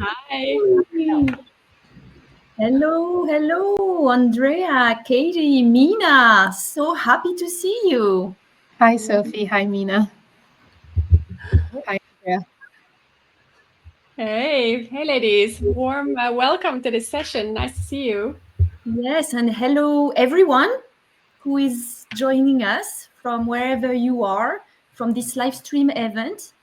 Hi. Hello, Andreea, Katie, Minna. So happy to see you. Hi, Sophie. Hi, Minna. Hi, Andreea. Hey, ladies. Warm welcome to this session. Nice to see you. Yes, and hello, everyone who is joining us from wherever you are from this live stream event.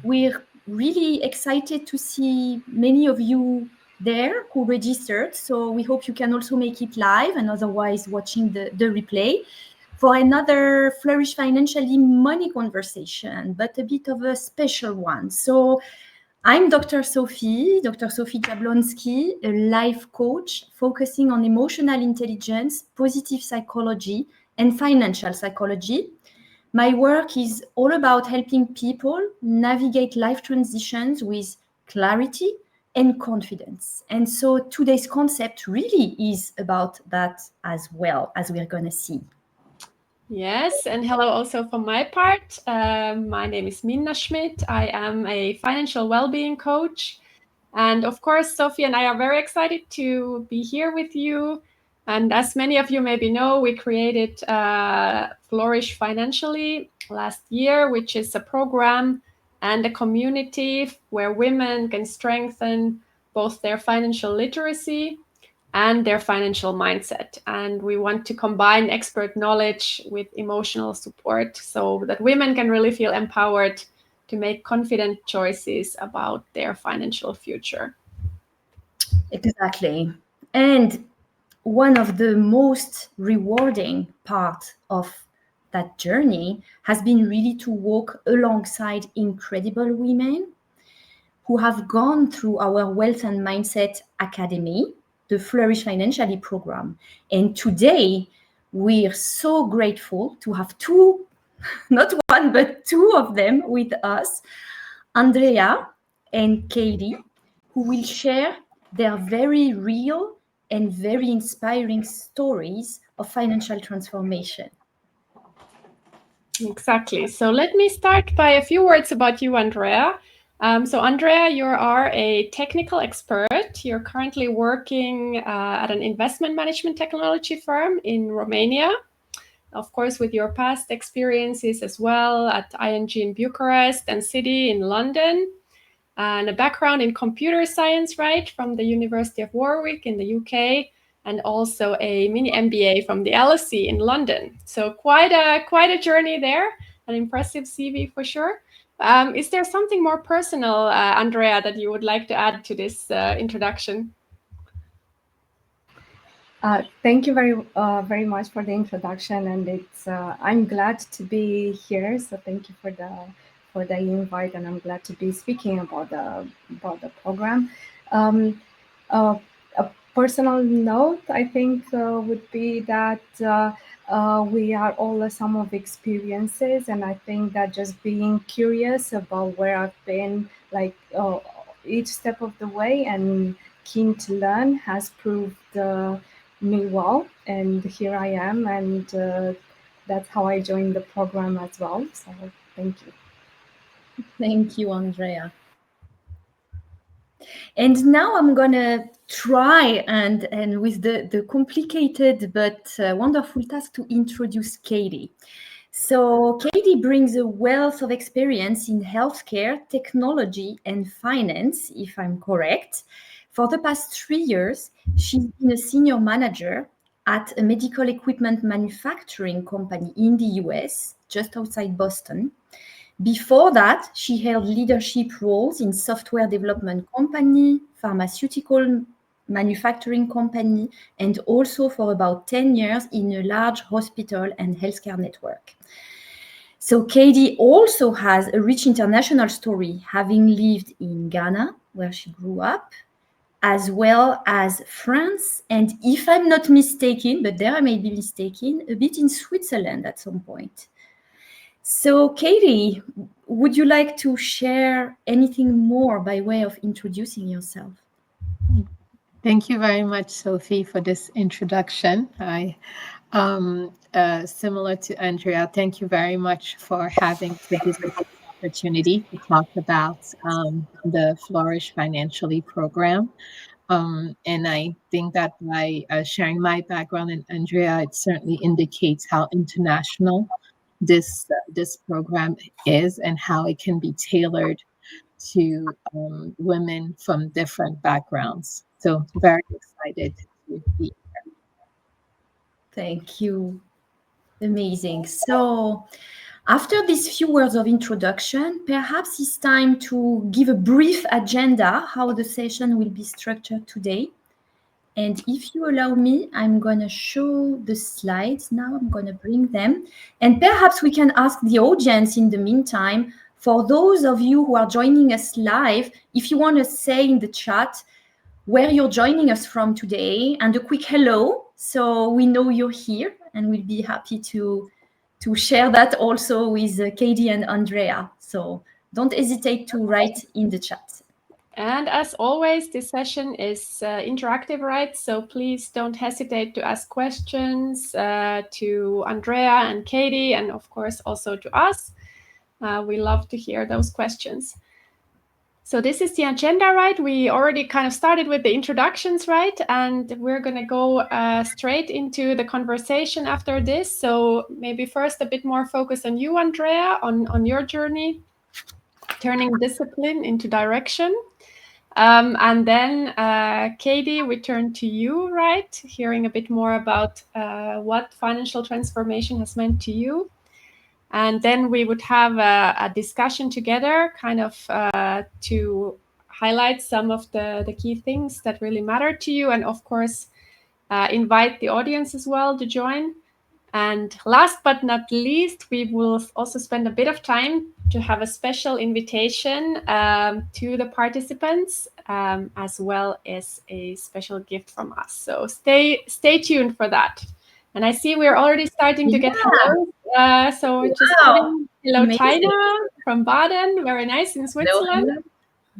We're really excited to see many of you there who registered. So we hope you can also make it live and otherwise watching the replay for another Flourish Financially money conversation, but a bit of a special one. So I'm Dr. Sophie Jablonski, a life coach focusing on emotional intelligence, positive psychology, and financial psychology. My work is all about helping people navigate life transitions with clarity and confidence. And so today's concept really is about that as well, as we're going to see. Yes, and hello also from my part. My name is Minna Schmidt. I am a financial well-being coach. And of course, Sophie and I are very excited to be here with you. And as many of you maybe know, we created Flourish Financially last year, which is a program and a community where women can strengthen both their financial literacy and their financial mindset. And we want to combine expert knowledge with emotional support so that women can really feel empowered to make confident choices about their financial future. Exactly. And one of the most rewarding parts of that journey has been really to walk alongside incredible women who have gone through our Wealth and Mindset Academy, the Flourish Financially program. And today, we're so grateful to have two, not one, but two of them with us, Andreea and Katie, who will share their very real and very inspiring stories of financial transformation. Exactly. So let me start by a few words about you, Andreea. So Andreea, you are a technical expert. You're currently working at an investment management technology firm in Romania. Of course, with your past experiences as well at ING in Bucharest and Citi in London, and a background in computer science, right, from the University of Warwick in the UK, and also a mini MBA from the LSE in London. So quite a journey there, an impressive CV for sure. Is there something more personal, Andreea, that you would like to add to this introduction? Thank you very much for the introduction, and it's I'm glad to be here. So thank you for the invite, and I'm glad to be speaking about the program. A personal note, I think, would be that we are all a sum of experiences, and I think that just being curious about where I've been, like each step of the way, and keen to learn, has proved me well, and here I am, and that's how I joined the program as well. So thank you. Thank you, Andreea. And now I'm gonna try and with the complicated but wonderful task to introduce Katie. So Katie brings a wealth of experience in healthcare, technology, and finance, if I'm correct. For the past 3 years, she's been a senior manager at a medical equipment manufacturing company in the US, just outside Boston. Before that, she held leadership roles in software development company, pharmaceutical manufacturing company, and also for about 10 years in a large hospital and healthcare network. So Katie also has a rich international story, having lived in Ghana, where she grew up, as well as France, and if I'm not mistaken, but there I may be mistaken, a bit in Switzerland at some point. So Katie, would you like to share anything more by way of introducing yourself? Thank you very much, Sophie, for this introduction. Similar to Andreea, thank you very much for having this opportunity to talk about the Flourish Financially program. And I think that by sharing my background and Andreea, it certainly indicates how international this program is and how it can be tailored to women from different backgrounds. So very excited to be here. Thank you. Amazing. So after these few words of introduction, perhaps it's time to give a brief agenda how the session will be structured today. And if you allow me, I'm going to show the slides now. I'm going to bring them. And perhaps we can ask the audience in the meantime, for those of you who are joining us live, if you want to say in the chat where you're joining us from today and a quick hello, so we know you're here, and we'll be happy to share that also with Katie and Andreea. So don't hesitate to write in the chat. And as always, this session is interactive, right? So please don't hesitate to ask questions to Andreea and Katie, and of course also to us. We love to hear those questions. So this is the agenda, right? We already kind of started with the introductions, right? And we're going to go straight into the conversation after this. So maybe first a bit more focus on you, Andreea, on your journey, turning discipline into direction. And then, Katie, we turn to you, right? Hearing a bit more about what financial transformation has meant to you. And then we would have a discussion together, kind of to highlight some of the key things that really matter to you. And of course, invite the audience as well to join. And last but not least, we will also spend a bit of time to have a special invitation to the participants, as well as a special gift from us. So stay tuned for that. And I see we're already starting to get hellos. So just hello, Tina from Baden, very nice, in Switzerland. Hello.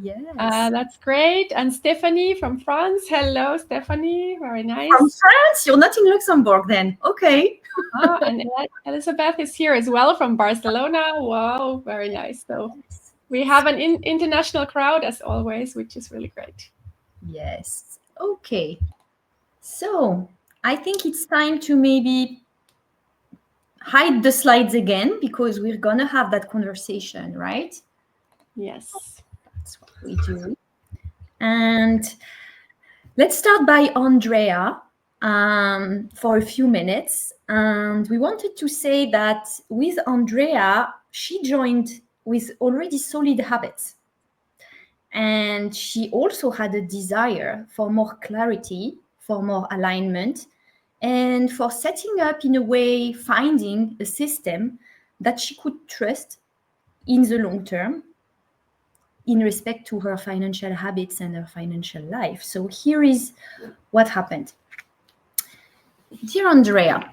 Yes. That's great. And Stephanie from France. Hello, Stephanie. Very nice. From France? You're not in Luxembourg then. Okay. And Elizabeth is here as well from Barcelona. Wow, very nice. So we have an international crowd as always, which is really great. Yes. Okay. So I think it's time to maybe hide the slides again, because we're going to have that conversation, right? Yes. That's what we do. And let's start by Andreea for a few minutes. And we wanted to say that with Andreea, she joined with already solid habits. And she also had a desire for more clarity, for more alignment, and for setting up, in a way, finding a system that she could trust in the long term in respect to her financial habits and her financial life. So here is what happened. Dear Andreea,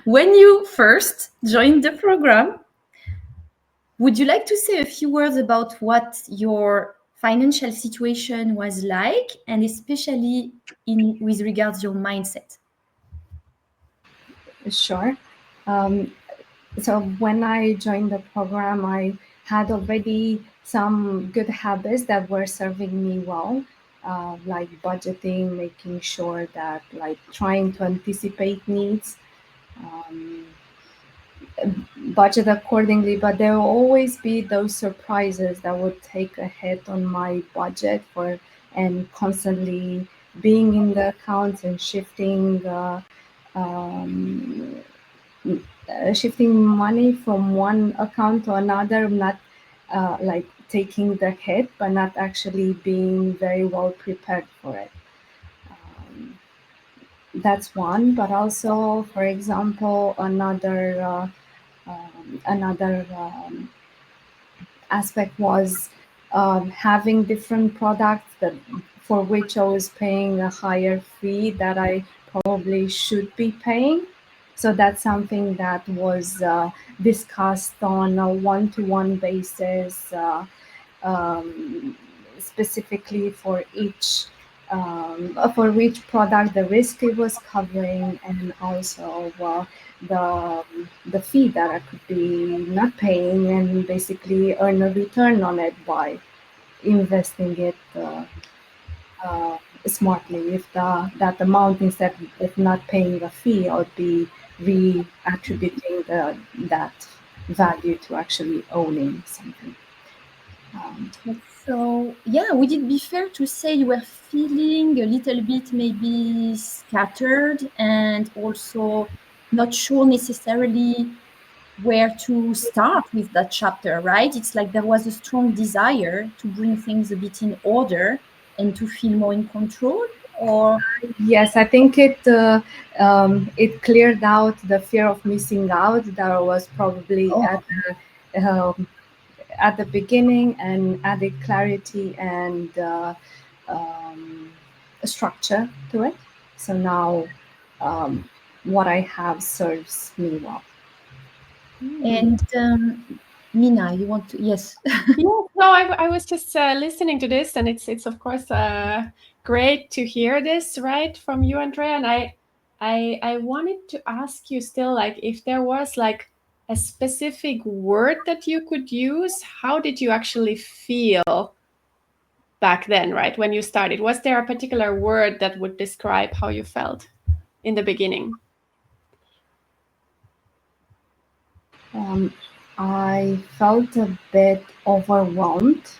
when you first joined the program, would you like to say a few words about what your financial situation was like, and especially with regards to your mindset? Sure. So when I joined the program, I had already some good habits that were serving me well, like budgeting, making sure that, like, trying to anticipate needs, budget accordingly, but there will always be those surprises that would take a hit on my budget and constantly being in the accounts and shifting money from one account to another, not like taking the hit, but not actually being very well prepared for it. That's one. But also, for example, another aspect was having different products for which I was paying a higher fee that I probably should be paying. So that's something that was discussed on a one-to-one basis, specifically for each for which product the risk it was covering, and also the fee that I could be not paying, and basically earn a return on it by investing it smartly. If that amount, instead of not paying a fee, I would be reattributing that value to actually owning something. So yeah, would it be fair to say you were feeling a little bit maybe scattered and also not sure necessarily where to start with that chapter, right? It's like there was a strong desire to bring things a bit in order and to feel more in control, or? Yes, I think it cleared out the fear of missing out that was probably at the beginning, and added clarity and a structure to it. So now what I have serves me well. And Minna, you want to? Yes. No, I was just listening to this, and it's of course great to hear this, right, from you, Andreea. And I wanted to ask you still, like, if there was like a specific word that you could use. How did you actually feel back then, right, when you started? Was there a particular word that would describe how you felt in the beginning? I felt a bit overwhelmed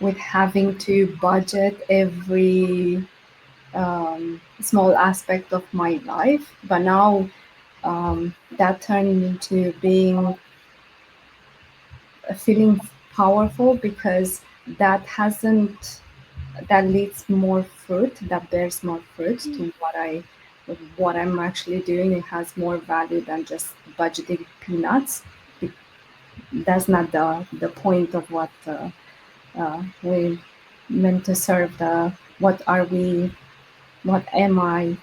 with having to budget every small aspect of my life, but now that turned into feeling powerful, because that leads more fruit, that bears more fruit to what I'm actually doing. It has more value than just budgeting peanuts. That's not the point of what we meant to serve. What am I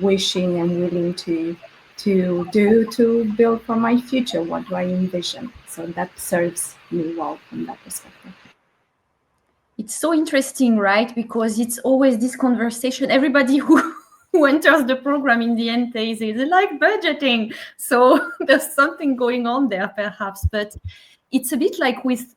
wishing and willing to do to build for my future? What do I envision? So that serves me well from that perspective. It's so interesting, right? Because it's always this conversation. Everybody who enters the program in the end says they like budgeting. So there's something going on there, perhaps. But it's a bit like with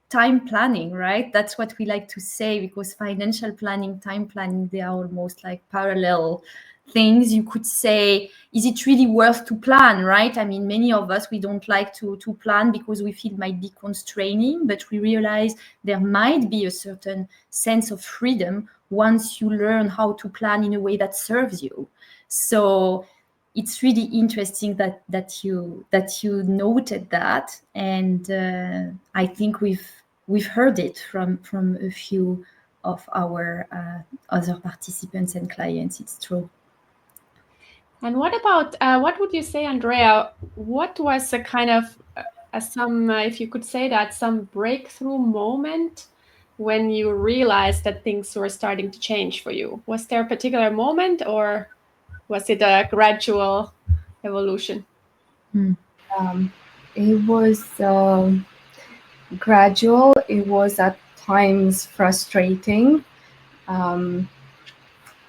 time planning, right? That's what we like to say, because financial planning, time planning, they are almost like parallel things. You could say, is it really worth to plan, right? I mean, many of us, we don't like to plan because we feel it might be constraining, but we realize there might be a certain sense of freedom once you learn how to plan in a way that serves you. So it's really interesting that you noted that, and I think we've heard it from a few of our other participants and clients. It's true. And what about what would you say, Andreea? What was a kind of some, if you could say that, some breakthrough moment when you realized that things were starting to change for you? Was there a particular moment, or was it a gradual evolution? It was gradual. It was at times frustrating.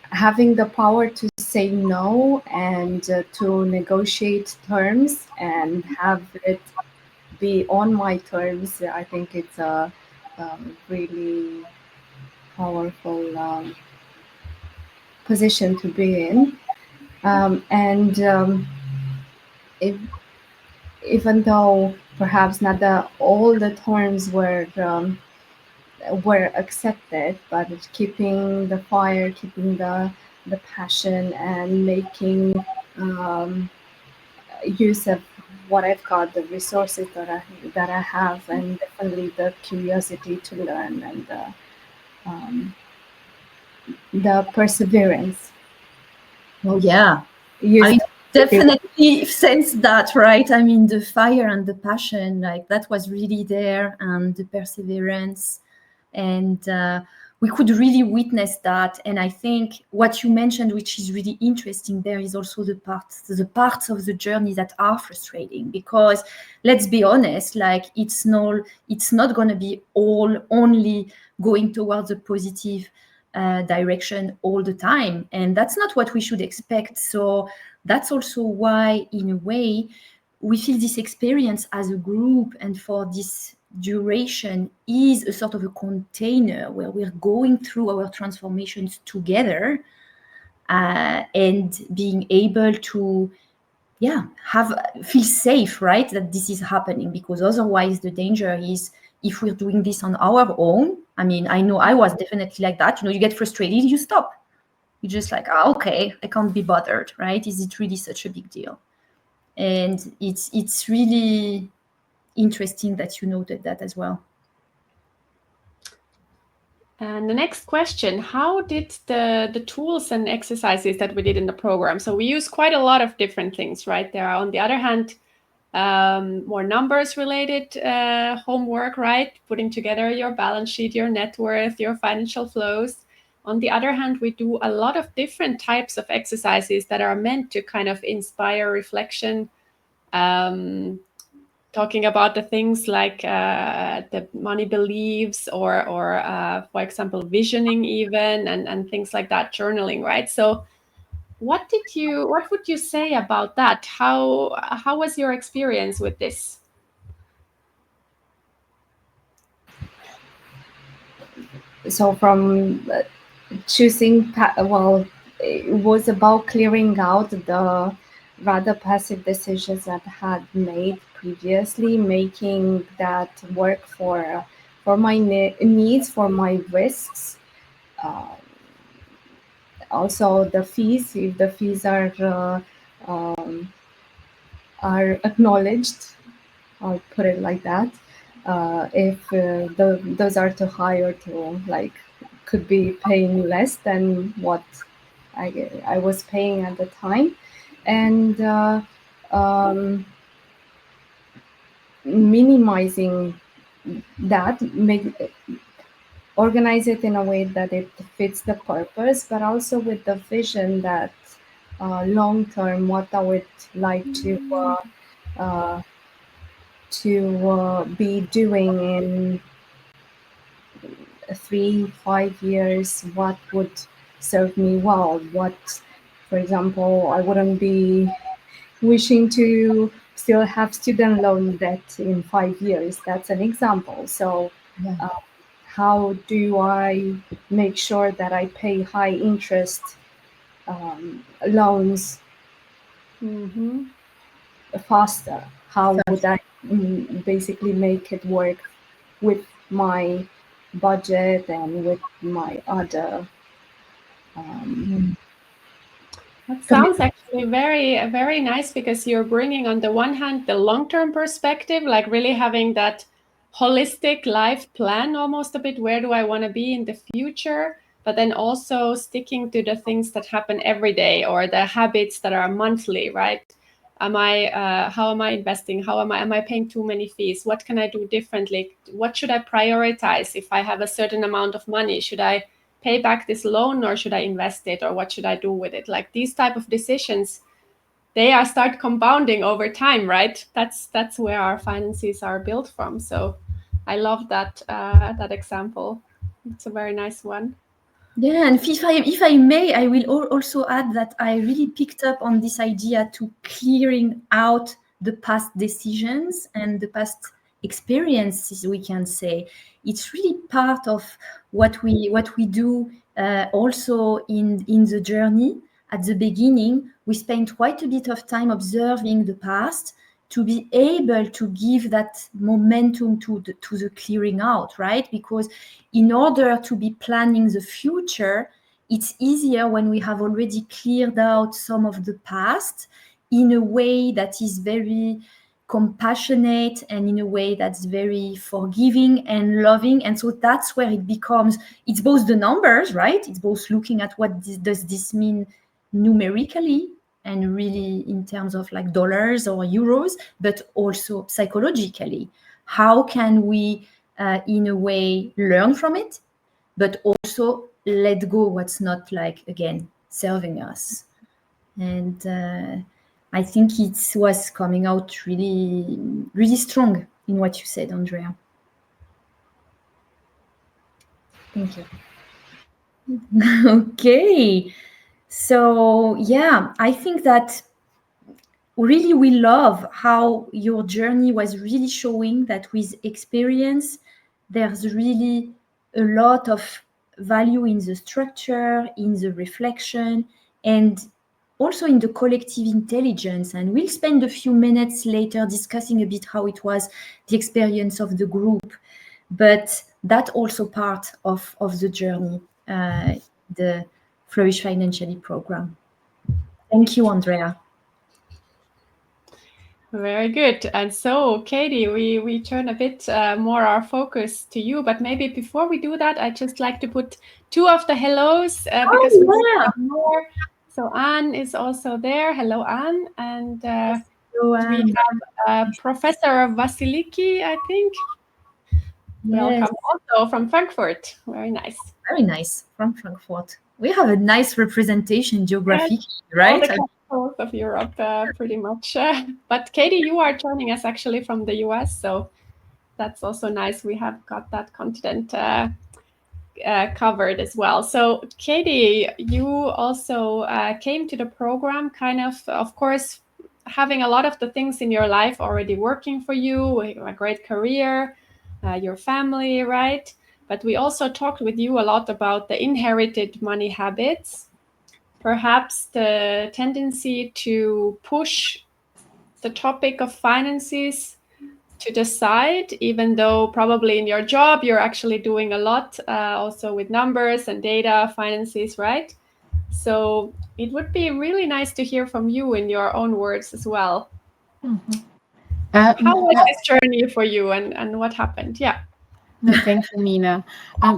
Having the power to say no and to negotiate terms and have it be on my terms, I think it's a really powerful position to be in. Even though perhaps not all the terms were accepted, but keeping the fire, keeping the passion, and making use of what I've got, the resources that I have, and definitely the curiosity to learn, and the perseverance. Oh yeah, I definitely sense that, right? I mean, the fire and the passion, like that was really there, and the perseverance, and we could really witness that. And I think what you mentioned, which is really interesting, there is also the parts of the journey that are frustrating, because let's be honest, like it's not going to be only going towards a positive direction all the time, and that's not what we should expect. So that's also why, in a way, we feel this experience as a group and for this duration is a sort of a container where we're going through our transformations together, and being able to feel safe, right, that this is happening, because otherwise the danger is if we're doing this on our own. I mean, I know I was definitely like that. You get frustrated, you stop. You're just like, okay, I can't be bothered, right? Is it really such a big deal? And it's really interesting that you noted that as well. And the next question, how did the tools and exercises that we did in the program? So we use quite a lot of different things, right? There are, on the other hand, more numbers related homework, right? Putting together your balance sheet, your net worth, your financial flows. On the other hand, we do a lot of different types of exercises that are meant to kind of inspire reflection, talking about the things like the money beliefs or for example, visioning even, and things like that, journaling, right? So what would you say about that? How was your experience with this? So from choosing, it was about clearing out the rather passive decisions that I had made previously, making that work for my needs, for my risks. Also the fees, if the fees are acknowledged, I'll put it like that. If those are too high or too, like, could be paying less than what I was paying at the time, and minimizing that, organize it in a way that it fits the purpose, but also with the vision that long term, what I would like to be doing in 3-5 years, what would serve me well. What, for example, I wouldn't be wishing to still have student loan debt in 5 years. That's an example. So how do I make sure that I pay high interest loans faster? How would I basically make it work with my budget and with my other that sounds actually very, very nice, because you're bringing, on the one hand, the long-term perspective, like really having that holistic life plan almost a bit. Where do I want to be in the future? But then also sticking to the things that happen every day, or the habits that are monthly, right? How am I investing? Am I paying too many fees? What can I do differently? What should I prioritize if I have a certain amount of money? Should I pay back this loan, or should I invest it, or what should I do with it? Like, these type of decisions, they start compounding over time, right? That's where our finances are built from. So I love that example. It's a very nice one. Yeah, and if I may, I will also add that I really picked up on this idea to clearing out the past decisions and the past experiences, we can say. It's really part of what we do also in the journey. At the beginning, we spent quite a bit of time observing the past to be able to give that momentum to the clearing out, right? Because in order to be planning the future, it's easier when we have already cleared out some of the past in a way that is very compassionate and in a way that's very forgiving and loving. And so that's where it's both the numbers, right? It's both looking at what does this mean numerically and really in terms of like dollars or euros, but also psychologically. How can we, in a way, learn from it, but also let go what's not, like, again, serving us? And I think it was coming out really, really strong in what you said, Andreea. Thank you. Okay. So, yeah, I think that really we love how your journey was really showing that with experience, there's really a lot of value in the structure, in the reflection, and also in the collective intelligence. And we'll spend a few minutes later discussing a bit how it was the experience of the group. But that's also part of the journey, the Flourish Financially program. Thank you, Andreea. Very good. And so, Katie, we turn a bit more our focus to you, but maybe before we do that, I'd just like to put two of the hellos because we have more. So Anne is also there. Hello, Anne. And we have Professor Vasiliki, I think. Yes. Welcome also from Frankfurt. Very nice. Very nice, from Frankfurt. We have a nice representation geographically, right? All the capitals of Europe, pretty much. But Katie, you are joining us actually from the US, so that's also nice. We have got that continent covered as well. So Katie, you also came to the program kind of course, having a lot of the things in your life already working for you, a great career, your family, right? But we also talked with you a lot about the inherited money habits, perhaps the tendency to push the topic of finances to the side, even though probably in your job you're actually doing a lot also with numbers and data, finances, right? So it would be really nice to hear from you in your own words as well. Mm-hmm. How was this journey for you, and what happened? Yeah. No, thank you, Minna.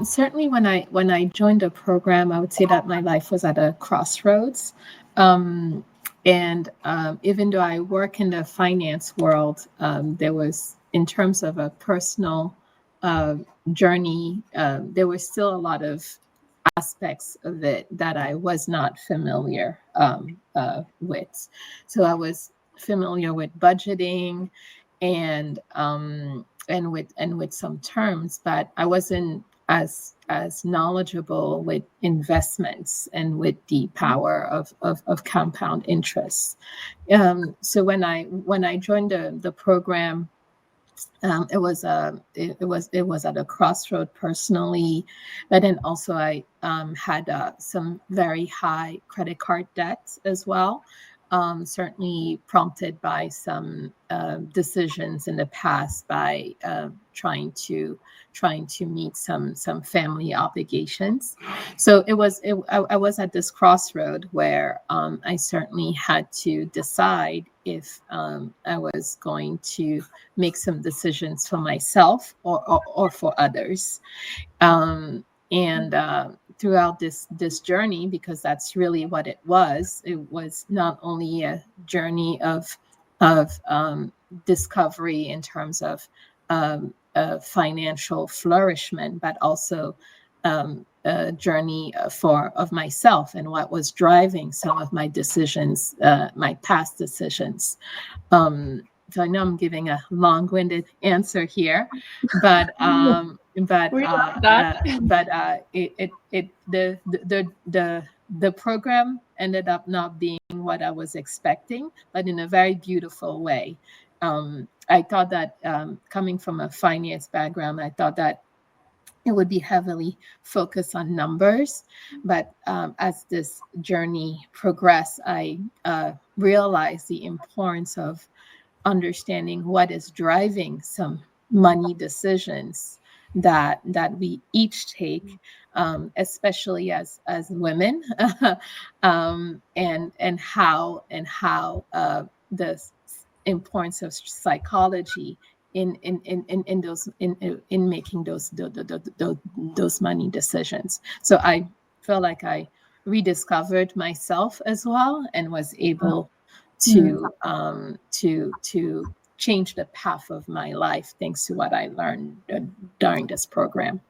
Certainly, when I joined the program, I would say that my life was at a crossroads. And even though I work in the finance world, there was, in terms of a personal journey, there was still a lot of aspects of it that I was not familiar with. So I was familiar with budgeting and with some terms, but I wasn't as knowledgeable with investments and with the power of compound interest. So when I joined the program, it was at a crossroad personally, but then also I had some very high credit card debts as well. Certainly prompted by some decisions in the past by trying to meet some family obligations. So I was at this crossroad where I certainly had to decide if I was going to make some decisions for myself or for others. And throughout this journey, because that's really what it was not only a journey of discovery in terms of financial flourishment, but also a journey of myself and what was driving some of my decisions, my past decisions. So I know I'm giving a long-winded answer here, but the program ended up not being what I was expecting, but in a very beautiful way. I thought that coming from a finance background, I thought that it would be heavily focused on numbers. But as this journey progressed, I realized the importance of understanding what is driving some money decisions that we each take, especially as women, and how the importance of psychology in making those money decisions. So I felt like I rediscovered myself as well and was able to change the path of my life thanks to what I learned during this program.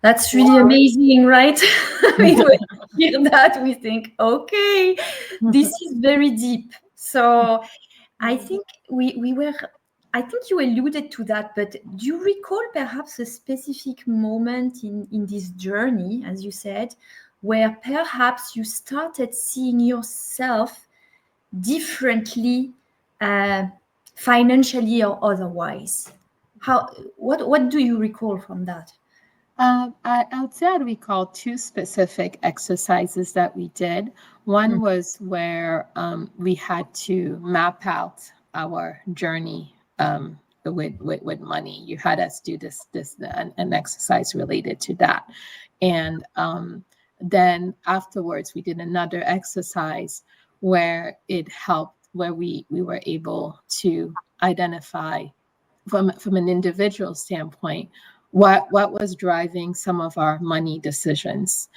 That's really amazing, right? When we hear that, we think, okay, this is very deep. So I think we were I think you alluded to that, but do you recall perhaps a specific moment in this journey, as you said, where perhaps you started seeing yourself differently, financially or otherwise? What do you recall from that? I would say I recall two specific exercises that we did. One was where we had to map out our journey with money. You had us do an exercise related to that, and then afterwards we did another exercise where it helped, where we were able to identify from an individual standpoint what was driving some of our money decisions.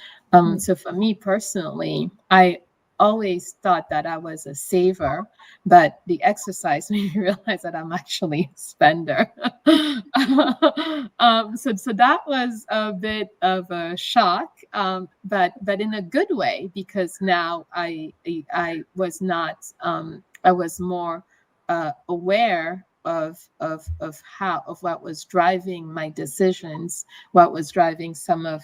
So for me personally, I always thought that I was a saver, but the exercise made me realize that I'm actually a spender. So that was a bit of a shock, but in a good way, because now I was not, I was more aware of what was driving my decisions, what was driving some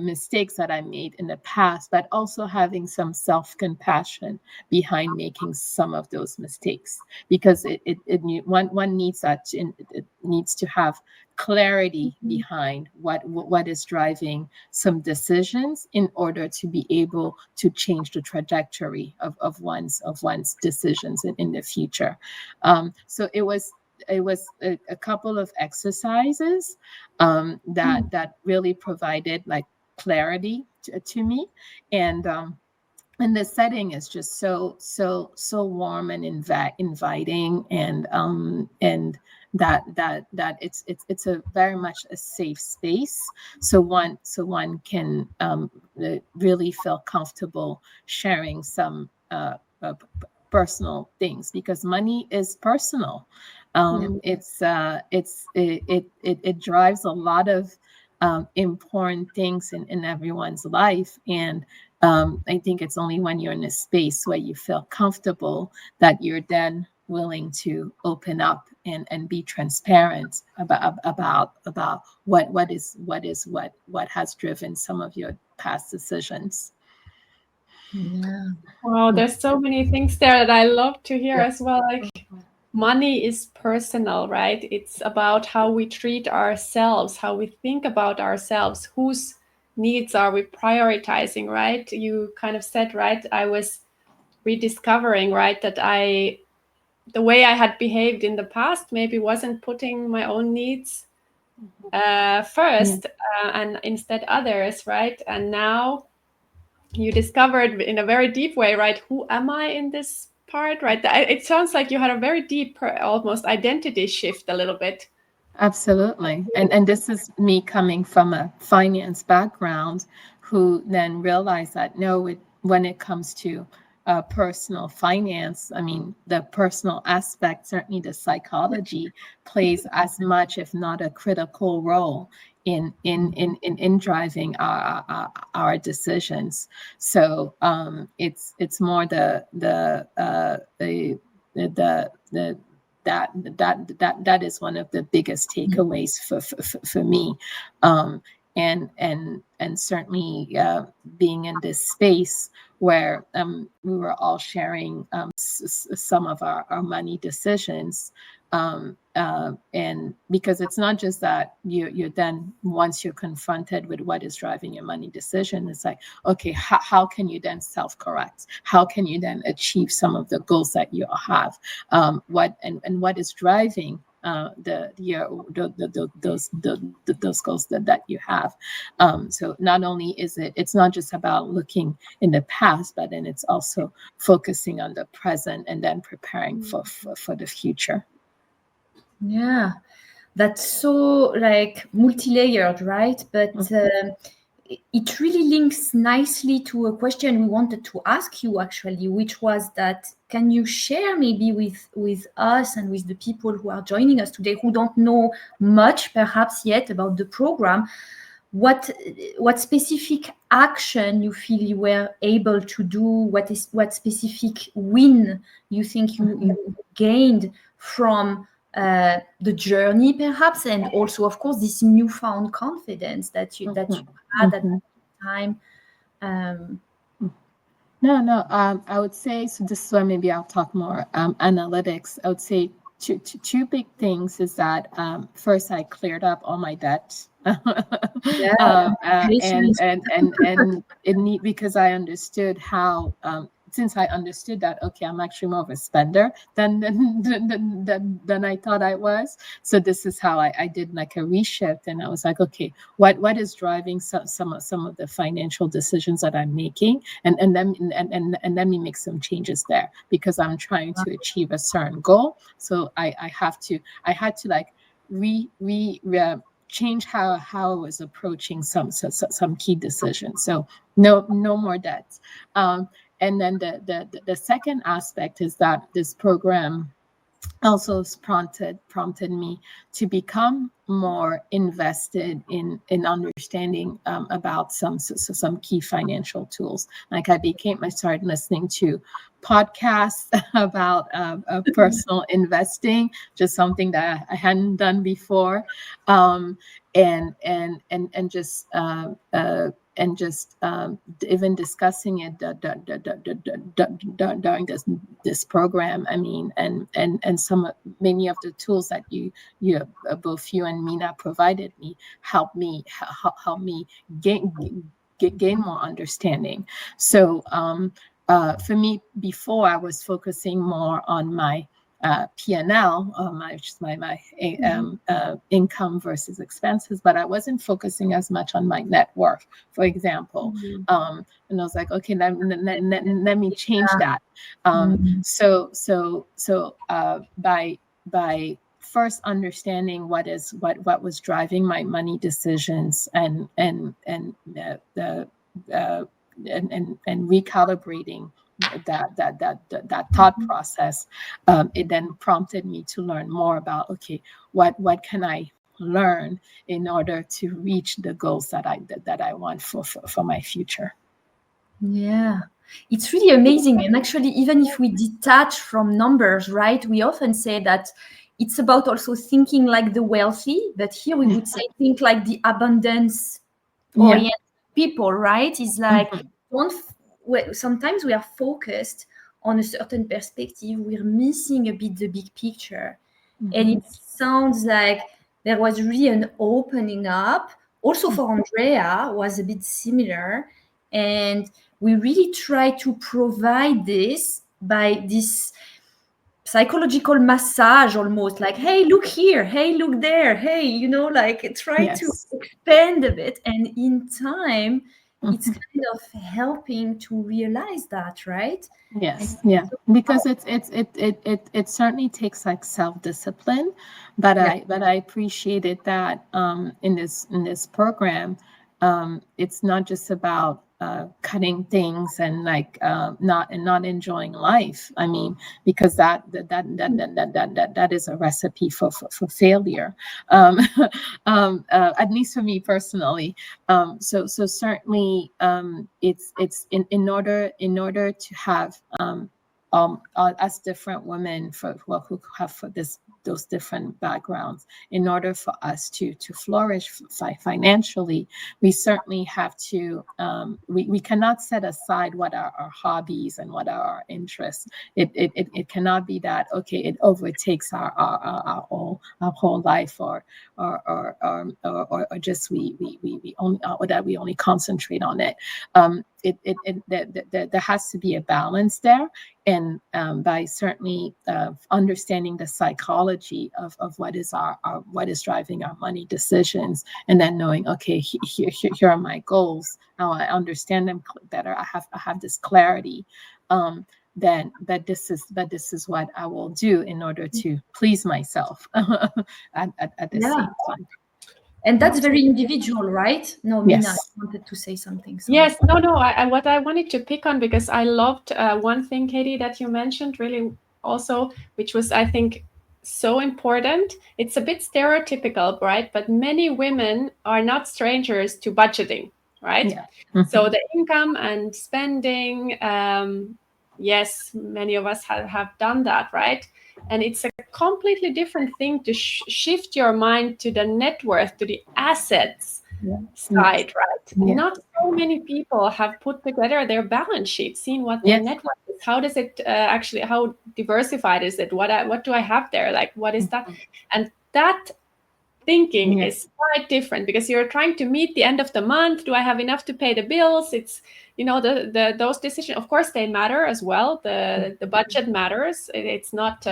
mistakes that I made in the past, but also having some self-compassion behind making some of those mistakes, because one needs that, it needs to have clarity behind what is driving some decisions in order to be able to change the trajectory of one's decisions in the future. So it was a couple of exercises that really provided like clarity to me, and the setting is just so warm and inviting, and that it's a very much a safe space, so one can really feel comfortable sharing some personal things, because money is personal. It drives a lot of important things in everyone's life, and I think it's only when you're in a space where you feel comfortable that you're then willing to open up and be transparent about what has driven some of your past decisions. Yeah. Wow, there's so many things there that I love to hear as well. Like, money is personal, right? It's about how we treat ourselves, how we think about ourselves, whose needs are we prioritizing, right? You kind of said, right, I was rediscovering, right, that the way I had behaved in the past maybe wasn't putting my own needs first, and instead others, right? And now you discovered in a very deep way, right, who am I in this part, right? It sounds like you had a very deep, almost identity shift a little bit. Absolutely. And this is me coming from a finance background, who then realized that when it comes to personal finance, I mean, the personal aspect, certainly the psychology, plays as much, if not a critical role in driving our decisions. So it's more that is one of the biggest takeaways for me, and certainly being in this space where we were all sharing some of our money decisions, and because it's not just that you're then, once you're confronted with what is driving your money decision, it's like, okay, how can you then self-correct? How can you then achieve some of the goals that you have? What is driving those goals that you have? So not only it's not just about looking in the past, but then it's also focusing on the present and then preparing for the future. Yeah, that's so like multi-layered, right? But it really links nicely to a question we wanted to ask you, actually, which was that, can you share maybe with us and with the people who are joining us today, who don't know much perhaps yet about the program, what specific action you feel you were able to do, what specific win you think you gained from the journey perhaps, and also of course this newfound confidence that you had at that time. I would say, so this is where maybe I'll talk more analytics. I would say two big things is that first I cleared up all my debt. And it need, because I understood how since I understood that, okay, I'm actually more of a spender than I thought I was. So this is how I did like a reshift, and I was like, okay, what is driving some of the financial decisions that I'm making, and let me make some changes there, because I'm trying to achieve a certain goal. So I had to like change how I was approaching some key decisions. So no more debts. And then the second aspect is that this program also prompted me to become more invested in understanding about some key financial tools. Like I started listening to podcasts about personal investing, just something that I hadn't done before, and just even discussing it during this program. I mean, and many of the tools that you both you and Minna provided me help me gain more understanding. So for me, before I was focusing more on my P&L, my income versus expenses, but I wasn't focusing as much on my net worth, for example. And I was like, okay, let me change that. So by first understanding what was driving my money decisions and recalibrating that thought process, it then prompted me to learn more about, okay, what can I learn in order to reach the goals that I want for my future. Yeah, it's really amazing. And actually, even if we detach from numbers, right, we often say that it's about also thinking like the wealthy, but here we would say think like the abundance oriented people, right? It's like sometimes we are focused on a certain perspective, we're missing a bit the big picture. And it sounds like there was really an opening up. Also for Andreea was a bit similar. And we really try to provide this by this psychological massage, almost like, hey, look here, hey, look there, hey, like try to expand a bit. And in time, it's kind of helping to realize that, right? Yes, because it certainly takes like self-discipline, but I appreciated that in this program, it's not just about cutting things and like not enjoying life. I mean, because that is a recipe for failure, at least for me personally. So certainly, it's in order to have as different women who have those different backgrounds, in order for us to flourish financially, we certainly have to we cannot set aside what are our hobbies and what are our interests. It cannot be that, okay, it overtakes our whole life, or just we only or that we only concentrate on it. There has to be a balance there, and by certainly understanding the psychology of what is what is driving our money decisions, and then knowing, okay, here are my goals. Now I understand them better. I have this clarity. Then this is what I will do in order to please myself at the same time. And that's very individual, right? No, Minna, I wanted to say something. Yes, no. What I wanted to pick on, because I loved one thing, Katie, that you mentioned really also, which was, I think, so important. It's a bit stereotypical, right? But many women are not strangers to budgeting, right? So the income and spending yes, many of us have done that, right? And it's a completely different thing to shift your mind to the net worth, to the assets side, right? Not so many people have put together their balance sheet, seen what their net worth is. How does it actually, how diversified is it? What do I have there? Like, what is that? And that thinking is quite different, because you're trying to meet the end of the month. Do I have enough to pay the bills? It's, you know, those decisions, of course, they matter as well. The budget matters. It's not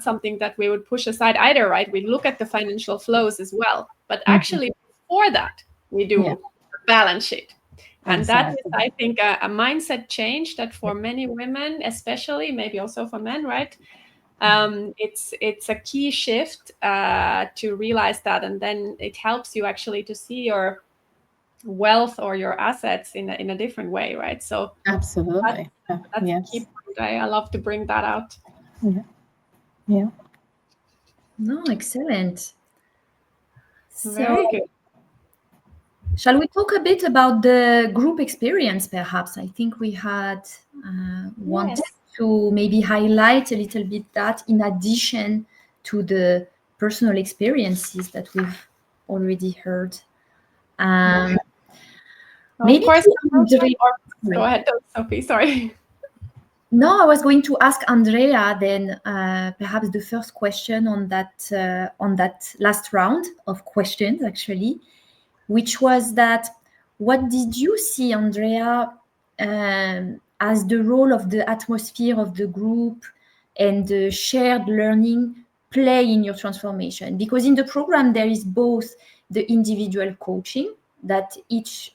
something that we would push aside either, right? We look at the financial flows as well, but actually before that we do a balance sheet. And that is, I think, a mindset change that for many women, especially, maybe also for men, right? It's a key shift to realize that, and then it helps you actually to see your wealth or your assets in a different way, right? So absolutely, that's a key point. I love to bring that out. No, excellent. Very good. Shall we talk a bit about the group experience, perhaps? I think we had wanted to maybe highlight a little bit that, in addition to the personal experiences that we've already heard. Maybe of course, go ahead, Sophie, sorry. No, I was going to ask Andreea then perhaps the first question on that last round of questions, actually, which was that, what did you see, Andreea, as the role of the atmosphere of the group and the shared learning play in your transformation? Because in the program, there is both the individual coaching that each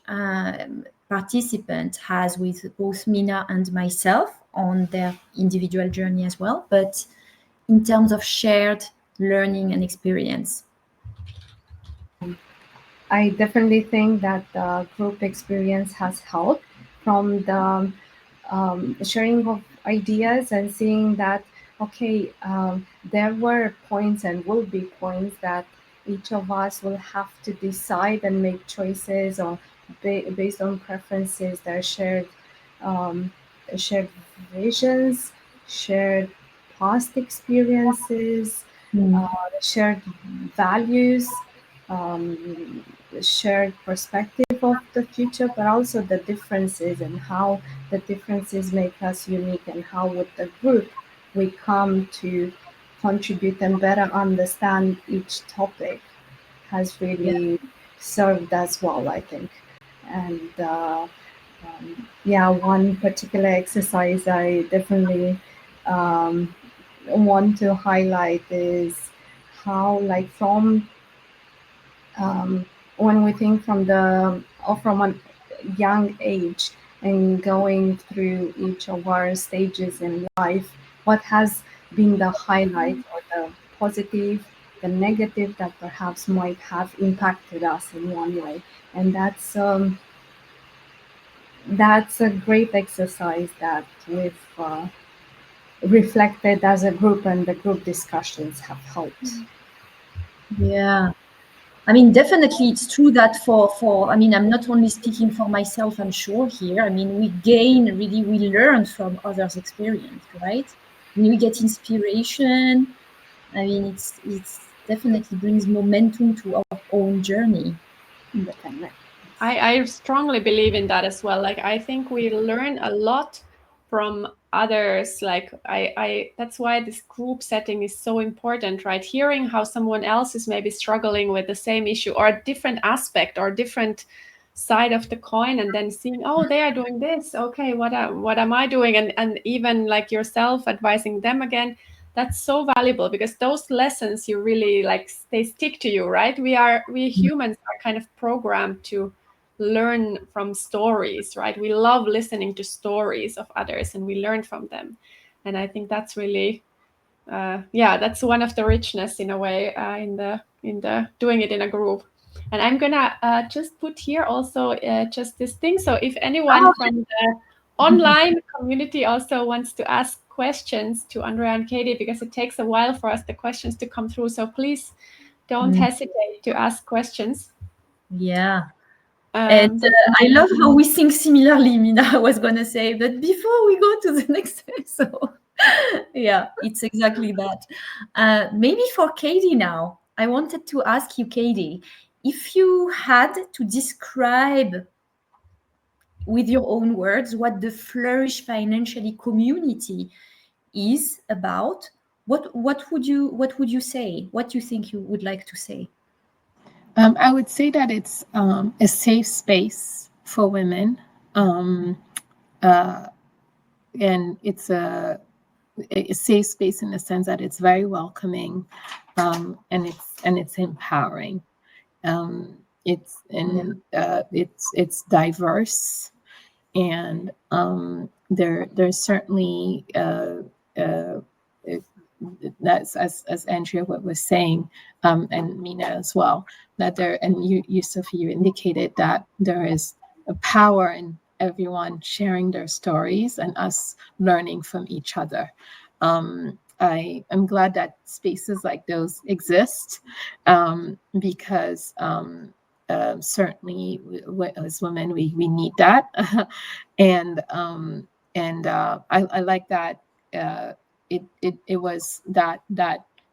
participant has with both Minna and myself on their individual journey as well, but in terms of shared learning and experience. I definitely think that the group experience has helped, from the sharing of ideas and seeing that, okay, there were points and will be points that each of us will have to decide and make choices on based on preferences, their shared visions, shared past experiences, shared values, shared perspective of the future, but also the differences and how the differences make us unique, and how with the group we come to contribute and better understand each topic has really served us well, I think. And one particular exercise I definitely want to highlight is how, like, from when we think from a young age and going through each of our stages in life, what has been the highlight or the positive, the negative that perhaps might have impacted us in one way. And that's a great exercise that we've reflected as a group, and the group discussions have helped. Yeah. I mean, definitely it's true that for I mean, I'm not only speaking for myself, I'm sure here. I mean, we learn from others' experience, right? I mean, we get inspiration. I mean, it's definitely brings momentum to our own journey. I strongly believe in that as well. Like, I think we learn a lot from others. Like, I that's why this group setting is so important, right? Hearing how someone else is maybe struggling with the same issue or a different aspect or different side of the coin, and then seeing, oh, they are doing this. Okay, what am I doing? And even like yourself advising them again. That's so valuable, because those lessons you really like, they stick to you, right? We humans are kind of programmed to learn from stories, right? We love listening to stories of others, and we learn from them. And I think that's really that's one of the richness in a way in the doing it in a group. And I'm gonna just put here also just this thing, so if anyone from the online community also wants to ask questions to Andreea and Katie, because it takes a while for us the questions to come through, so please don't hesitate to ask questions. Yeah. And I love how we think similarly, Minna, I was going to say, but before we go to the next episode, yeah, it's exactly that. Maybe for Katie now, I wanted to ask you, Katie, if you had to describe with your own words what the Flourish Financially community is about, what would you say? What do you think you would like to say? I would say that it's a safe space for women, and it's a safe space in the sense that it's very welcoming, and it's empowering. It's diverse, and there's certainly that's as Andrea was saying, and Minna as well, that there, and you Sophie, you indicated that there is a power in everyone sharing their stories and us learning from each other. I am glad that spaces like those exist, because certainly as women we need that, and I like that. It was that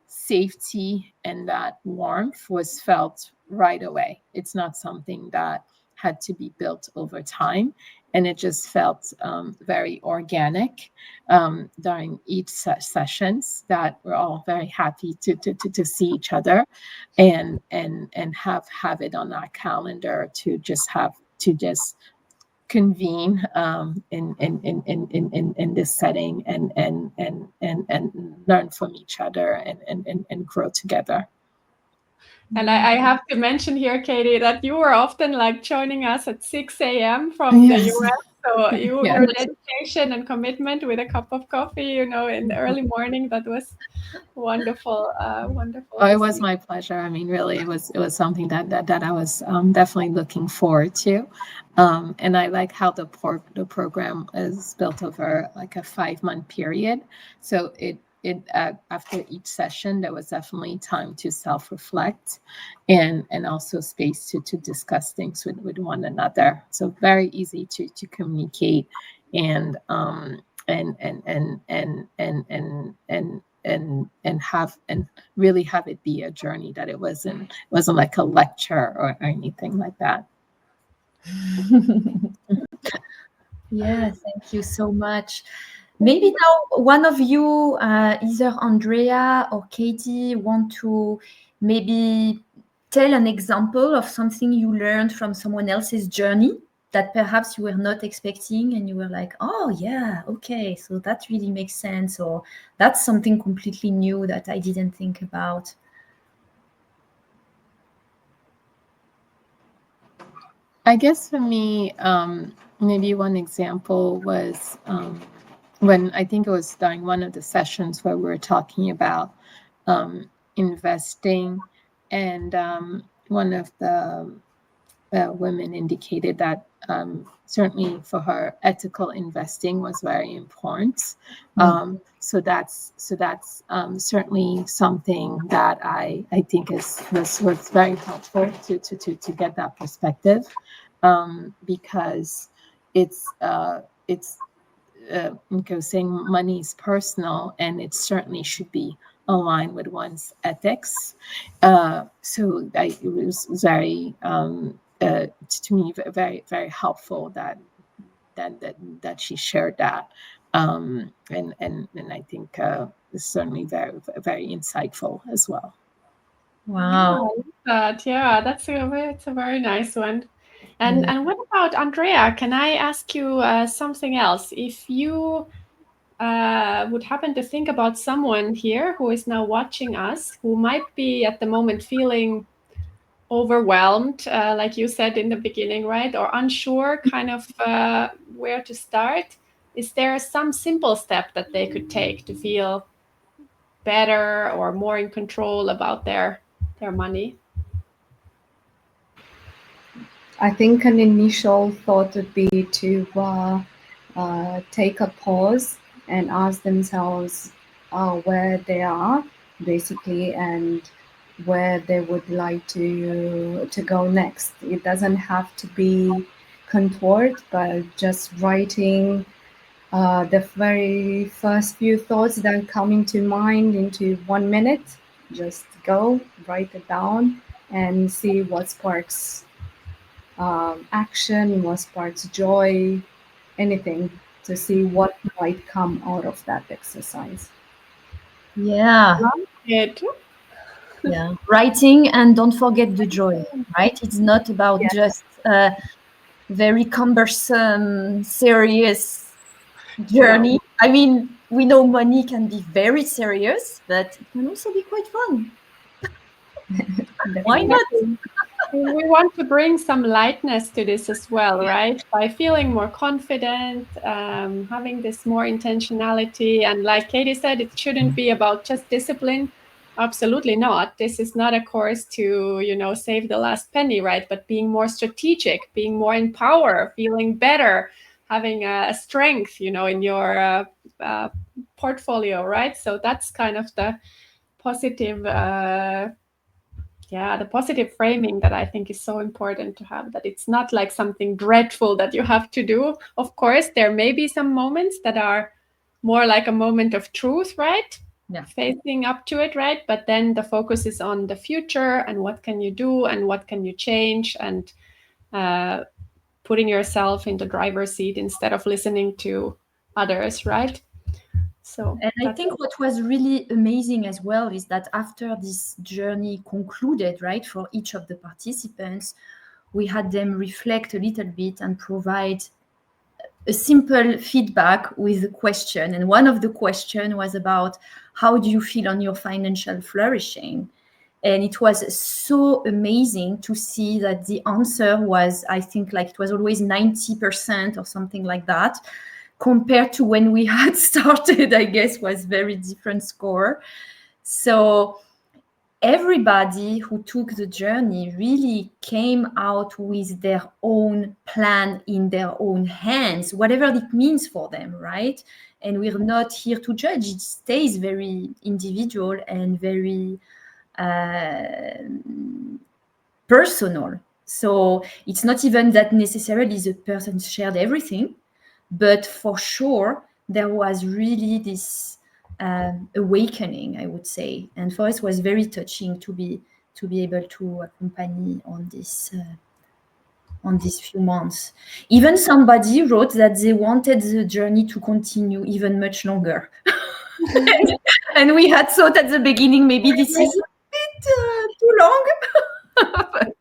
safety and that warmth was felt right away. It's not something that had to be built over time, and it just felt very organic during each sessions, that we're all very happy to see each other and have it on our calendar to just convene in this setting and learn from each other and grow together. And I have to mention here, Katie, that you were often like joining us at 6 a.m. from the US. So your dedication and commitment with a cup of coffee, in the early morning, that was wonderful. Wonderful. Oh, it was my pleasure. I mean, really, it was something that I was definitely looking forward to. And I like how the program is built over like a 5-month period. So it after each session, there was definitely time to self-reflect and also space to discuss things with one another. So very easy to communicate and really have it be a journey, that it wasn't like a lecture or anything like that. Yeah, thank you so much. Maybe now one of you, either Andrea or Katie, want to maybe tell an example of something you learned from someone else's journey that perhaps you were not expecting, and you were like, oh yeah, okay, so that really makes sense, or that's something completely new that I didn't think about. I guess for me, maybe one example was when I think it was during one of the sessions where we were talking about investing, and one of the women indicated that certainly for her, ethical investing was very important. So that's certainly something that I think was very helpful to get that perspective, because it's saying money is personal, and it certainly should be aligned with one's ethics. So it was very to me very, very helpful that she shared that, and I think it's certainly very, very insightful as well. Wow. Yeah, that's a very nice one. And what about Andrea? Can I ask you something else? If you would happen to think about someone here who is now watching us, who might be at the moment feeling overwhelmed, like you said in the beginning, right? Or unsure kind of where to start, is there some simple step that they could take to feel better or more in control about their money? I think an initial thought would be to take a pause and ask themselves where they are, basically, and where they would like to go next. It doesn't have to be contoured, but just writing the very first few thoughts that are coming to mind into 1 minute. Just go, write it down, and see what sparks action, what sparks joy, anything, to see what might come out of that exercise. Yeah. Good. Yeah, writing, and don't forget the joy, right? It's not about just a very cumbersome, serious journey. I mean, we know money can be very serious, but it can also be quite fun. Why not? We want to bring some lightness to this as well, right? By feeling more confident, having this more intentionality. And like Katie said, it shouldn't be about just discipline. Absolutely not. This is not a course to, save the last penny, right? But being more strategic, being more in power, feeling better, having a strength, in your portfolio, right? So that's kind of the positive the positive framing that I think is so important to have, that it's not like something dreadful that you have to do. Of course, there may be some moments that are more like a moment of truth, right? Yeah. Facing up to it, right? But then the focus is on the future and what can you do and what can you change, and putting yourself in the driver's seat instead of listening to others, right? So, and I think what was really amazing as well is that after this journey concluded, right, for each of the participants, we had them reflect a little bit and provide a simple feedback with a question. And one of the questions was about, how do you feel on your financial flourishing? And it was so amazing to see that the answer was, I think, like it was always 90% or something like that, compared to when we had started, I guess, was very different score. So everybody who took the journey really came out with their own plan in their own hands, whatever it means for them, right? And we're not here to judge. It stays very individual and very personal. So it's not even that necessarily the person shared everything, but for sure there was really this awakening, I would say. And for us, it was very touching to be able to accompany on this on these few months. Even somebody wrote that they wanted the journey to continue even much longer. And we had thought at the beginning, maybe this is a bit too long. But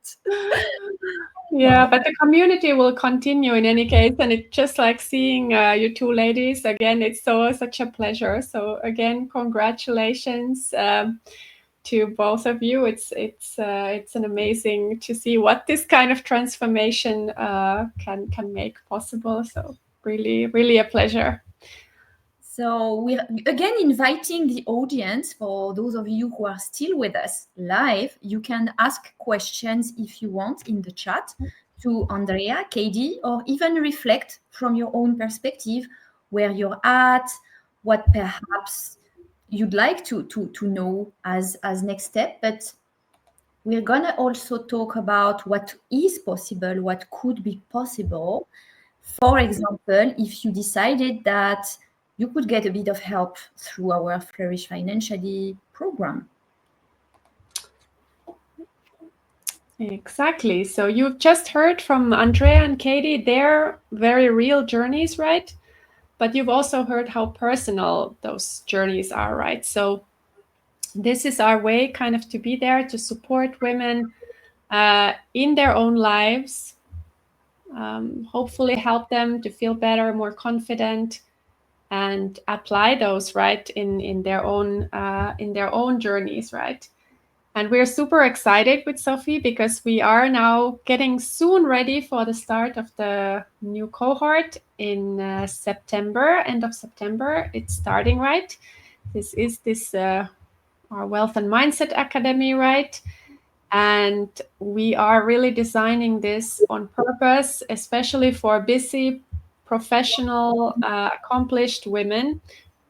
yeah, but the community will continue in any case, and it's just like seeing you two ladies again. It's such a pleasure. So again, congratulations to both of you. It's an amazing to see what this kind of transformation can make possible. So really a pleasure. So we're again inviting the audience. For those of you who are still with us live, you can ask questions if you want in the chat to Andreea, Katie, or even reflect from your own perspective where you're at, what perhaps you'd like to know as next step. But we're gonna also talk about what is possible, what could be possible. For example, if you decided that you could get a bit of help through our Flourish Financially program. Exactly. So you've just heard from Andreea and Katie, their very real journeys, right? But you've also heard how personal those journeys are, right? So this is our way kind of to be there to support women in their own lives, hopefully help them to feel better, more confident, and apply those, right, in their own journeys, right? And we're super excited with Sophie because we are now getting soon ready for the start of the new cohort in September, end of September. It's starting, right? This is our Wealth and Mindset Academy, right? And we are really designing this on purpose, especially for busy, professional, accomplished women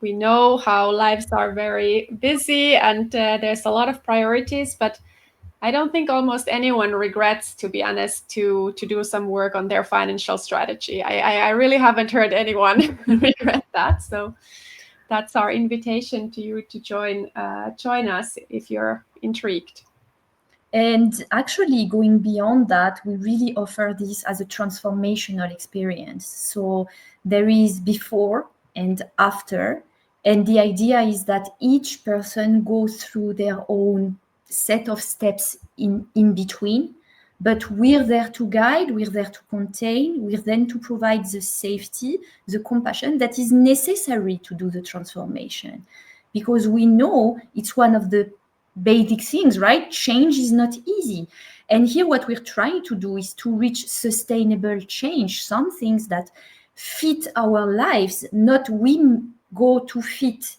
we know how lives are very busy and there's a lot of priorities, but I don't think almost anyone regrets, to be honest, to do some work on their financial strategy. I really haven't heard anyone regret that. So that's our invitation to you to join us if you're intrigued. And actually, going beyond that, we really offer this as a transformational experience. So there is before and after. And the idea is that each person goes through their own set of steps in between. But we're there to guide, we're there to contain, we're then to provide the safety, the compassion that is necessary to do the transformation. Because we know it's one of the basic things, right? Change is not easy. And here what we're trying to do is to reach sustainable change, some things that fit our lives, not we go to fit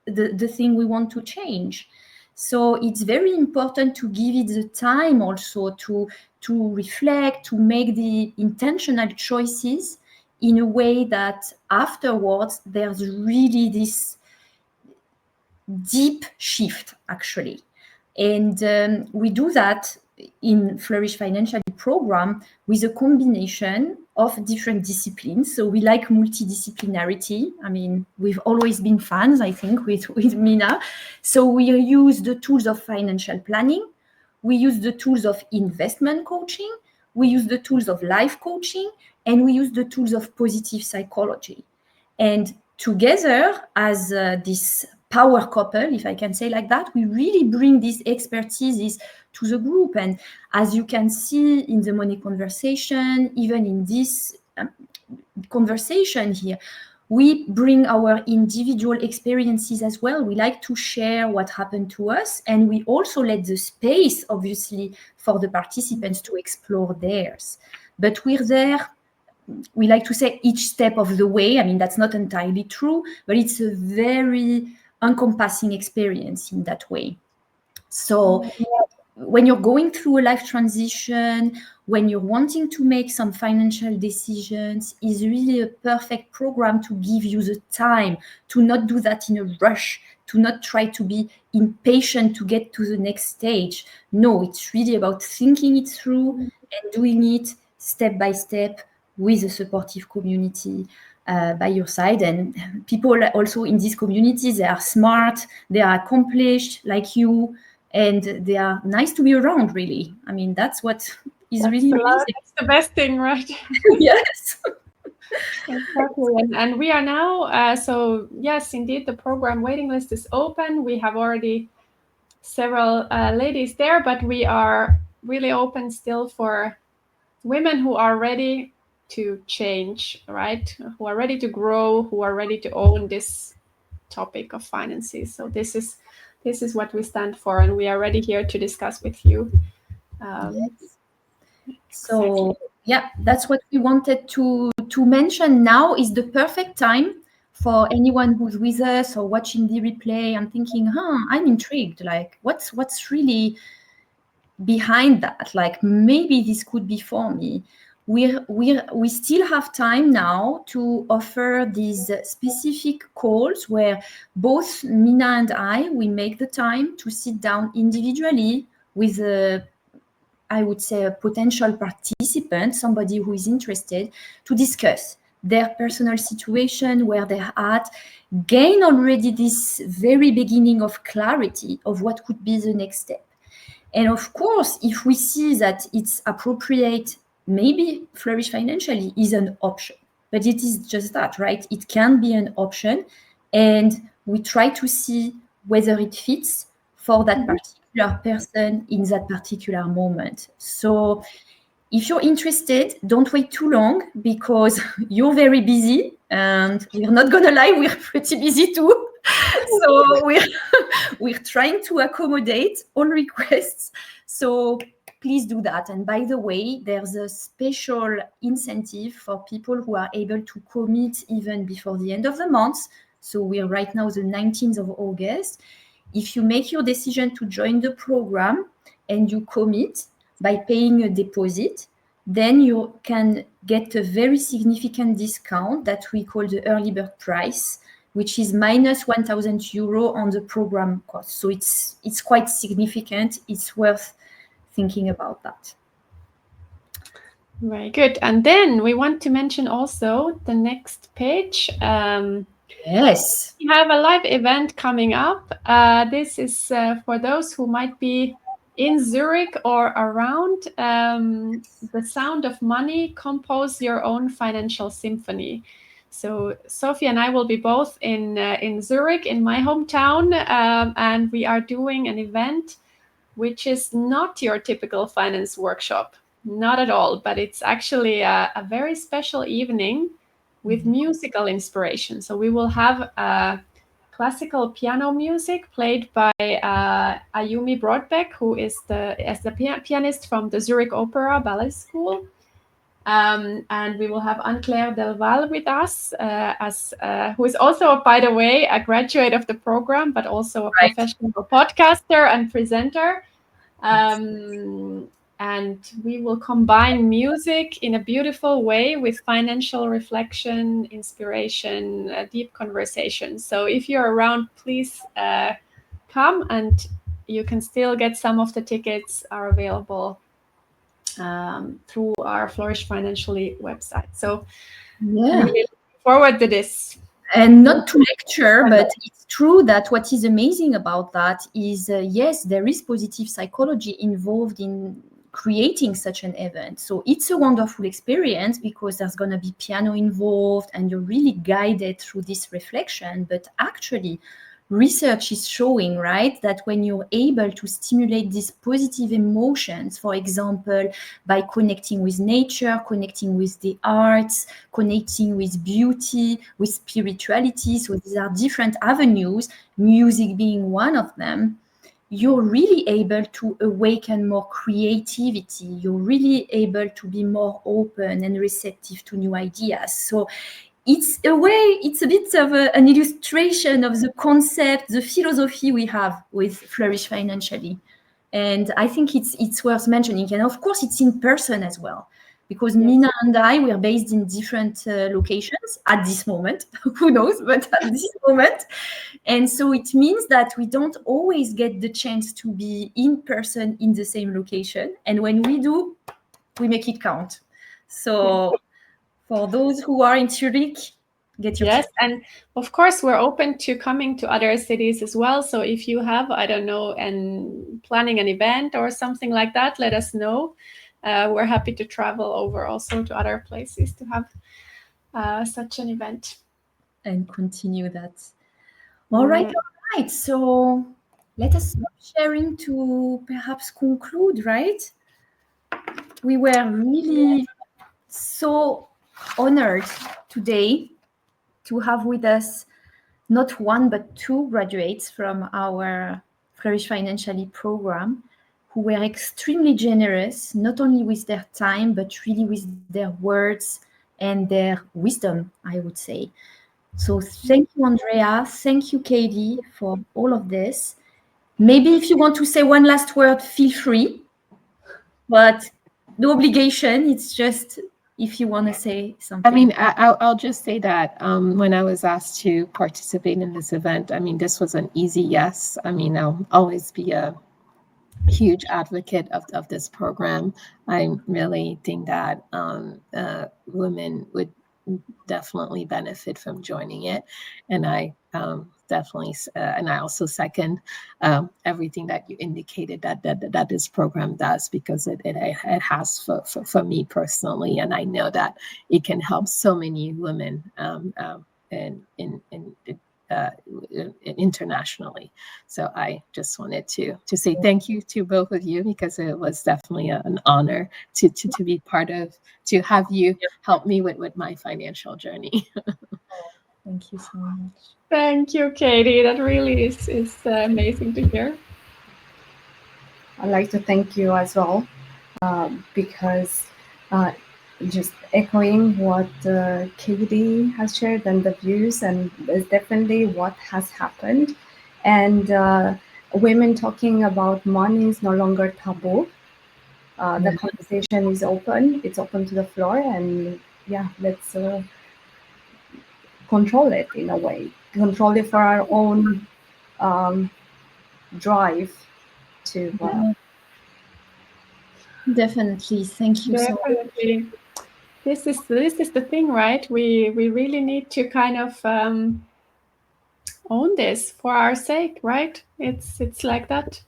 the thing we want to change. So it's very important to give it the time also to reflect, to make the intentional choices in a way that afterwards there's really this deep shift, actually. And we do that in Flourish Financially program with a combination of different disciplines. So we like multidisciplinarity. I mean, we've always been fans, I think, with Minna. So we use the tools of financial planning. We use the tools of investment coaching. We use the tools of life coaching. And we use the tools of positive psychology. And together, as this power couple, if I can say like that, we really bring these expertises to the group. And as you can see in the money conversation, even in this conversation here, we bring our individual experiences as well. We like to share what happened to us, and we also let the space, obviously, for the participants to explore theirs. But we're there, we like to say, each step of the way. I mean, that's not entirely true, but it's a very encompassing experience in that way. So when you're going through a life transition, when you're wanting to make some financial decisions, is really a perfect program to give you the time to not do that in a rush, to not try to be impatient to get to the next stage. No, it's really about thinking it through and doing it step by step with a supportive community by your side. And people also in these communities, they are smart, they are accomplished like you, and they are nice to be around, really. I mean, that's what is really amazing. That's the best thing, right? Yes. Exactly. And we are now, so yes, indeed, the program waiting list is open. We have already several ladies there, but we are really open still for women who are ready to change, right? Who are ready to grow, who are ready to own this topic of finances. So this is what we stand for, and we are ready here to discuss with you. Yes. So exactly. Yeah, that's what we wanted to mention. Now is the perfect time for anyone who's with us or watching the replay and thinking, I'm intrigued. Like, what's really behind that? Like, maybe this could be for me. We still have time now to offer these specific calls where both Minna and I, we make the time to sit down individually with I would say a potential participant, somebody who is interested, to discuss their personal situation, where they're at, gain already this very beginning of clarity of what could be the next step. And of course, if we see that it's appropriate, maybe Flourish Financially is an option, but it is just that, right? It can be an option, and we try to see whether it fits for that particular person in that particular moment. So if you're interested, don't wait too long, because you're very busy, and we're not gonna lie, we're pretty busy too. So we're trying to accommodate all requests. So please do that. And by the way, there's a special incentive for people who are able to commit even before the end of the month. So we're right now the 19th of August. If you make your decision to join the program and you commit by paying a deposit, then you can get a very significant discount that we call the early bird price. which is minus 1,000 euro on the program cost. So it's quite significant. It's worth thinking about that. Very good. And then we want to mention also the next page. Yes. We have a live event coming up. This is for those who might be in Zurich or around. The Sound of Money, Compose Your Own Financial Symphony. So Sophie and I will be both in Zurich, in my hometown, and we are doing an event which is not your typical finance workshop. Not at all, but it's actually a very special evening with musical inspiration. So we will have classical piano music played by Ayumi Broadbeck, who is the pianist from the Zurich Opera Ballet School. And we will have Anne-Claire Delval with us, who is also, by the way, a graduate of the program, but also a professional podcaster and presenter. And we will combine music in a beautiful way with financial reflection, inspiration, deep conversation. So if you're around, please come, and you can still get some of the tickets are available through our Flourish Financially website. So really looking forward to this. And not to lecture, but it's true that what is amazing about that is, yes, there is positive psychology involved in creating such an event. So it's a wonderful experience because there's going to be piano involved and you're really guided through this reflection. But actually, research is showing, right, that when you're able to stimulate these positive emotions, for example, by connecting with nature, connecting with the arts, connecting with beauty, with spirituality, so these are different avenues, music being one of them, you're really able to awaken more creativity. You're really able to be more open and receptive to new ideas. So it's a bit of an illustration of the concept, the philosophy we have with Flourish Financially. And I think it's worth mentioning. And of course, it's in person as well, because Minna and I, we're based in different locations at this moment. Who knows, but at this moment. And so it means that we don't always get the chance to be in person in the same location. And when we do, we make it count. So for those who are in Zurich, get your ticket. And of course, we're open to coming to other cities as well. So if you have, I don't know, and planning an event or something like that, let us know. We're happy to travel over also to other places to have such an event. And continue that. All right. So let us start sharing to perhaps conclude, right? We were really so honored today to have with us not one, but two graduates from our Flourish Financially program who were extremely generous, not only with their time, but really with their words and their wisdom, I would say. So thank you, Andreea. Thank you, Katie, for all of this. Maybe if you want to say one last word, feel free, but no obligation. It's just if you want to say something. I mean, I'll just say that when I was asked to participate in this event, I mean, this was an easy yes. I mean, I'll always be a huge advocate of this program. I really think that women would definitely benefit from joining it, and I definitely and I also second everything that you indicated that this program does, because it has for me personally, and I know that it can help so many women internationally. So I just wanted to say thank you to both of you, because it was definitely an honor to be part of, to have you help me with my financial journey. Thank you so much. Thank you, Katie. That really is amazing to hear. I'd like to thank you as well, because just echoing what Katie has shared and the views, and is definitely what has happened. And women talking about money is no longer taboo. The conversation is open. It's open to the floor, and let's control it in a way, control it for our own drive to. Definitely. Thank you so much. This is the thing, right? We really need to kind of own this for our sake, right? It's like that.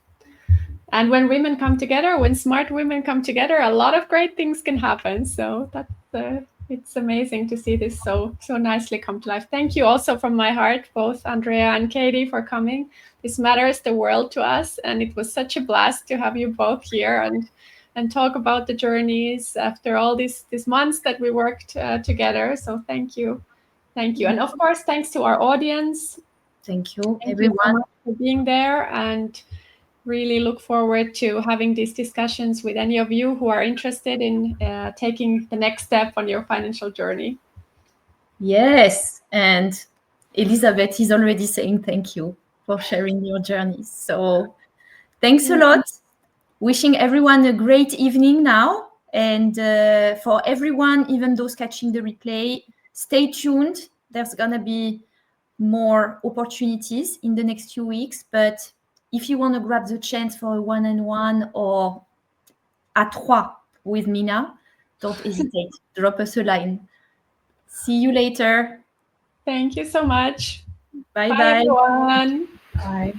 And when women come together, when smart women come together, a lot of great things can happen. So that's it's amazing to see this so nicely come to life. Thank you also from my heart, both Andreea and Katie, for coming. This matters the world to us, and it was such a blast to have you both here and talk about the journeys after all these months that we worked together. So thank you. And of course, thanks to our audience. Thank you, Thank everyone, you so much for being there, and really look forward to having these discussions with any of you who are interested in taking the next step on your financial journey. Yes, and Elizabeth is already saying thank you for sharing your journey. So thanks a lot. Wishing everyone a great evening now. And for everyone, even those catching the replay, stay tuned. There's going to be more opportunities in the next few weeks. But if you want to grab the chance for a one-on-one or à trois with Minna, don't hesitate. Drop us a line. See you later. Thank you so much. Bye, Bye everyone. Bye.